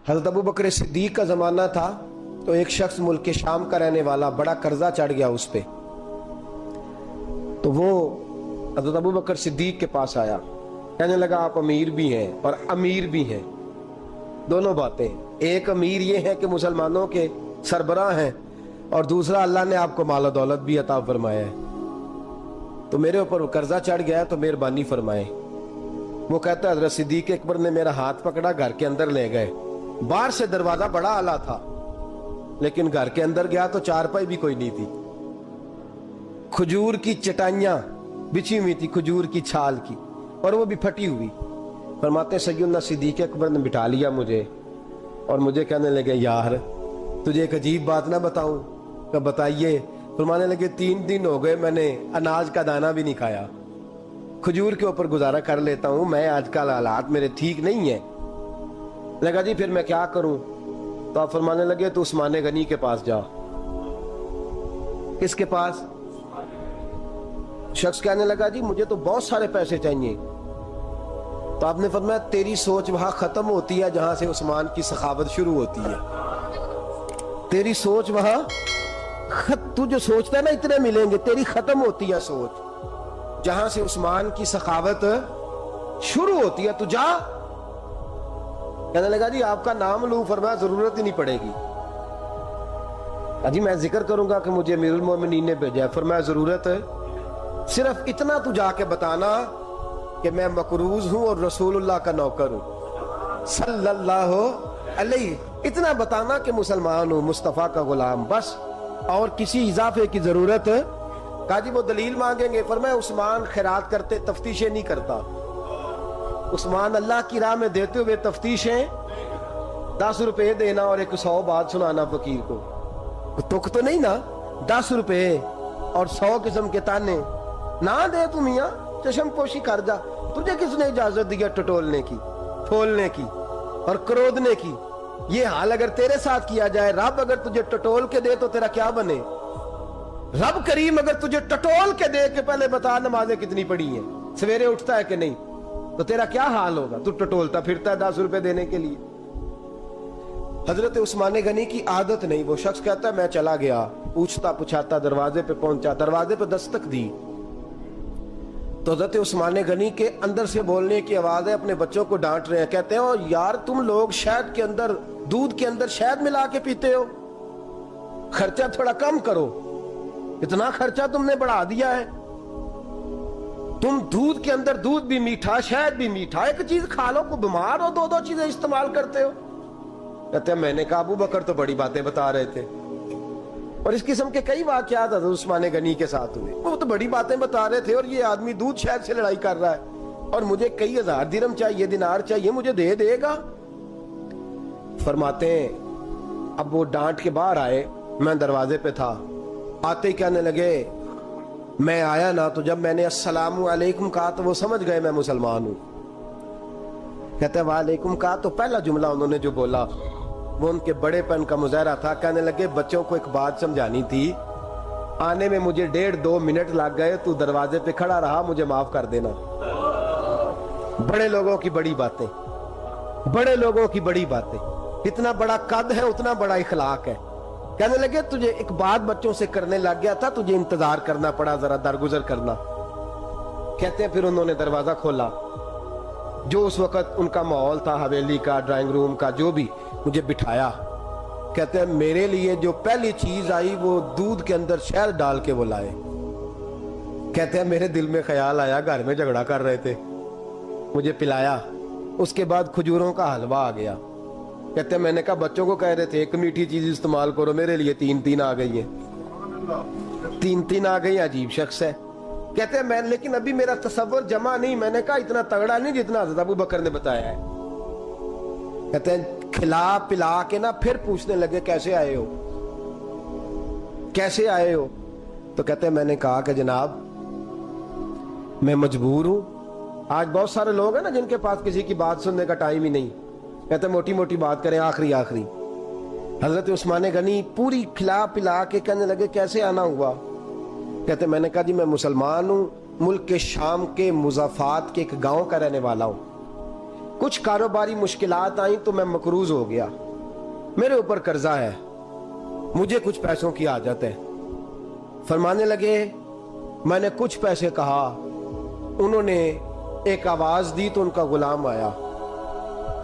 حضرت ابو بکر صدیق کا زمانہ تھا تو ایک شخص ملک کے شام کا رہنے والا، بڑا قرضہ چڑھ گیا اس پہ، تو وہ حضرت ابو بکر صدیق کے پاس آیا، کہنے لگا آپ امیر بھی ہیں اور امیر بھی ہیں، دونوں باتیں، ایک امیر یہ ہے کہ مسلمانوں کے سربراہ ہیں، اور دوسرا اللہ نے آپ کو مال و دولت بھی عطا فرمایا ہے، تو میرے اوپر قرضہ چڑھ گیا تو مہربانی فرمائیں۔ وہ کہتا ہے حضرت صدیق اکبر نے میرا ہاتھ پکڑا، گھر کے اندر لے گئے، باہر سے دروازہ بڑا اعلیٰ تھا لیکن گھر کے اندر گیا تو چارپائی بھی کوئی نہیں تھی، کھجور کی چٹائیاں بچھی ہوئی تھی، کھجور کی چھال کی، اور وہ بھی پھٹی ہوئی۔ فرماتے ہیں سیدنا صدیق اکبر نے بٹھا لیا مجھے اور مجھے کہنے لگے یار تجھے ایک عجیب بات نہ بتاؤں؟ کہ بتائیے۔ فرمانے لگے 3 دن ہو گئے میں نے اناج کا دانہ بھی نہیں کھایا، کھجور کے اوپر گزارا کر لیتا ہوں، میں آج کل حالات میرے ٹھیک نہیں ہیں۔ لگا جی پھر میں کیا کروں؟ تو آپ فرمانے لگے تو عثمان غنی کے پاس جا۔ کس کے پاس؟ شخص کہنے لگا جی مجھے تو بہت سارے پیسے چاہیے۔ تو آپ نے فرمایا تیری سوچ وہاں ختم ہوتی ہے جہاں سے عثمان کی سخاوت شروع ہوتی ہے، تیری سوچ وہاں تو جو سوچتا ہے نا اتنے ملیں گے، تیری ختم ہوتی ہے سوچ جہاں سے عثمان کی سخاوت شروع ہوتی ہے، تو جا۔ کہنے لگا جی آپ کا نام لوں؟ فرمایا ضرورت ہی نہیں پڑے گی، جی میں ذکر کروں گا کہ مجھے امیر المومنین نے بھیجا ہے۔ فرمایا ضرورت ہے، صرف اتنا تو جا کے بتانا کہ میں مقروض ہوں اور رسول اللہ کا نوکر ہوں صلی اللہ علیہ، اتنا بتانا کہ مسلمان ہوں، مصطفیٰ کا غلام، بس، اور کسی اضافے کی ضرورت۔ کہا جی وہ دلیل مانگیں گے؟ فرمایا عثمان خیرات کرتے تفتیشیں نہیں کرتا، عثمان اللہ کی راہ میں دیتے ہوئے تفتیشیں 10 روپے دینا اور 100 بات سنانا فقیر کو، تک تو نہیں نا، 10 روپے اور 100 قسم کے تانے نہ دے تو میاں چشم پوشی کر جا، تجھے کس نے اجازت دیا ٹٹولنے کی، پھولنے کی اور کرودنے کی؟ یہ حال اگر تیرے ساتھ کیا جائے، رب اگر تجھے ٹٹول کے دے تو تیرا کیا بنے؟ رب کریم اگر تجھے ٹٹول کے دے کہ پہلے بتا نمازیں کتنی پڑھی ہیں، سویرے اٹھتا ہے کہ نہیں، تو تیرا کیا حال ہوگا؟ تو ٹٹولتا پھرتا ہے 10 روپے دینے کے لیے۔ حضرت عثمان غنی کی عادت نہیں، وہ شخص کہتا ہے میں چلا گیا، پوچھتا پچھاتا دروازے پہ پہنچا، دروازے پہ دستک دی تو حضرت عثمان غنی کے اندر سے بولنے کی آواز ہے، اپنے بچوں کو ڈانٹ رہے ہیں، کہتے ہیں او یار تم لوگ شہد کے اندر، دودھ کے اندر شہد ملا کے پیتے ہو، خرچہ تھوڑا کم کرو، اتنا خرچہ تم نے بڑھا دیا ہے، تم دودھ کے اندر دودھ بھی میٹھا شہد بھی میٹھا، ایک چیز کھا لو، کو بیمار ہو 2 چیزیں استعمال کرتے ہو۔ کہتے ہیں میں نے کہا ابو بکر تو بڑی باتیں بتا رہے تھے، اور اس قسم کے کئی واقعات حضرت عثمان غنی کے ساتھ ہوئے، وہ تو بڑی باتیں بتا رہے تھے، اور یہ آدمی دودھ شہد سے لڑائی کر رہا ہے، اور مجھے کئی ہزار درہم چاہیے، دینار چاہیے، مجھے دے گا؟ فرماتے ہیں اب وہ ڈانٹ کے باہر آئے، میں دروازے پہ تھا، آتے ہی کہنے لگے میں آیا نا تو جب میں نے السلام علیکم کہا تو وہ سمجھ گئے میں مسلمان ہوں۔ کہتے ہیں وعلیکم کہا تو پہلا جملہ انہوں نے جو بولا وہ ان کے بڑے پن کا مظاہرہ تھا۔ کہنے لگے بچوں کو ایک بات سمجھانی تھی، آنے میں مجھے 1.5-2 منٹ لگ گئے، تو دروازے پہ کھڑا رہا، مجھے معاف کر دینا۔ بڑے لوگوں کی بڑی باتیں، بڑے لوگوں کی بڑی باتیں، اتنا بڑا قد ہے اتنا بڑا اخلاق ہے۔ کہنے لگے تجھے ایک بات بچوں سے کرنے لگ گیا تھا، تجھے انتظار کرنا پڑا، ذرا درگزر کرنا۔ کہتے ہیں پھر انہوں نے دروازہ کھولا، جو اس وقت ان کا ماحول تھا، حویلی کا، ڈرائنگ روم کا، جو بھی، مجھے بٹھایا۔ کہتے ہیں میرے لیے جو پہلی چیز آئی وہ دودھ کے اندر شہد ڈال کے وہ لائے۔ کہتے ہیں میرے دل میں خیال آیا گھر میں جھگڑا کر رہے تھے، مجھے پلایا، اس کے بعد کھجوروں کا حلوہ آ گیا۔ کہتے ہیں میں نے کہا بچوں کو کہہ رہے تھے ایک میٹھی چیز استعمال کرو، میرے لیے 3 آ گئی ہیں، 3 آ گئی، عجیب شخص ہے۔ کہتے ہیں میں لیکن ابھی میرا تصور جمع نہیں، میں نے کہا اتنا تگڑا نہیں جتنا حضرت ابو بکر نے بتایا ہے۔ کہتے ہیں کھلا پلا کے نا پھر پوچھنے لگے کیسے آئے ہو، کیسے آئے ہو؟ تو کہتے ہیں میں نے کہا کہ جناب میں مجبور ہوں، آج بہت سارے لوگ ہیں نا جن کے پاس کسی کی بات سننے کا ٹائم ہی نہیں، کہتے ہیں موٹی موٹی بات کریں، آخری۔ حضرت عثمان غنی پوری کھلا پلا کے کہنے لگے کیسے آنا ہوا؟ کہتے ہیں میں نے کہا جی میں مسلمان ہوں، ملک کے شام کے مضافات کے ایک گاؤں کا رہنے والا ہوں، کچھ کاروباری مشکلات آئیں تو میں مقروض ہو گیا، میرے اوپر قرضہ ہے، مجھے کچھ پیسوں کی حاجت ہے۔ فرمانے لگے میں نے کچھ پیسے کہا، انہوں نے ایک آواز دی تو ان کا غلام آیا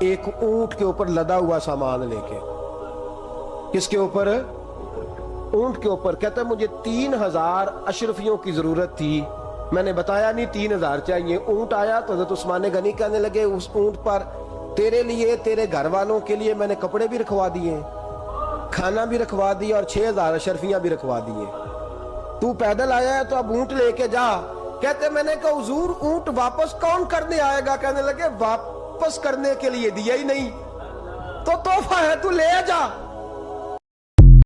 ایک اونٹ کے اوپر لدا ہوا سامان لے کے۔ کس کے اوپر؟ اونٹ کے اوپر۔ کہتا ہے مجھے 3000 اشرفیوں کی ضرورت تھی، میں نے بتایا نہیں 3000 چاہیے۔ اونٹ آیا تو حضرت عثمان غنی کہنے لگے اس اونٹ پر تیرے لیے، تیرے گھر والوں کے لیے میں نے کپڑے بھی رکھوا دیے، کھانا بھی رکھوا دیا اور 6000 اشرفیاں بھی رکھوا دیے، تو پیدل آیا ہے تو اب اونٹ لے کے جا۔ کہتے میں نے کہا حضور اونٹ واپس کون کرنے آئے گا؟ کہنے لگے واپس کرنے کے لیے دیا ہی نہیں تو تحفہ ہے، تو لے جا۔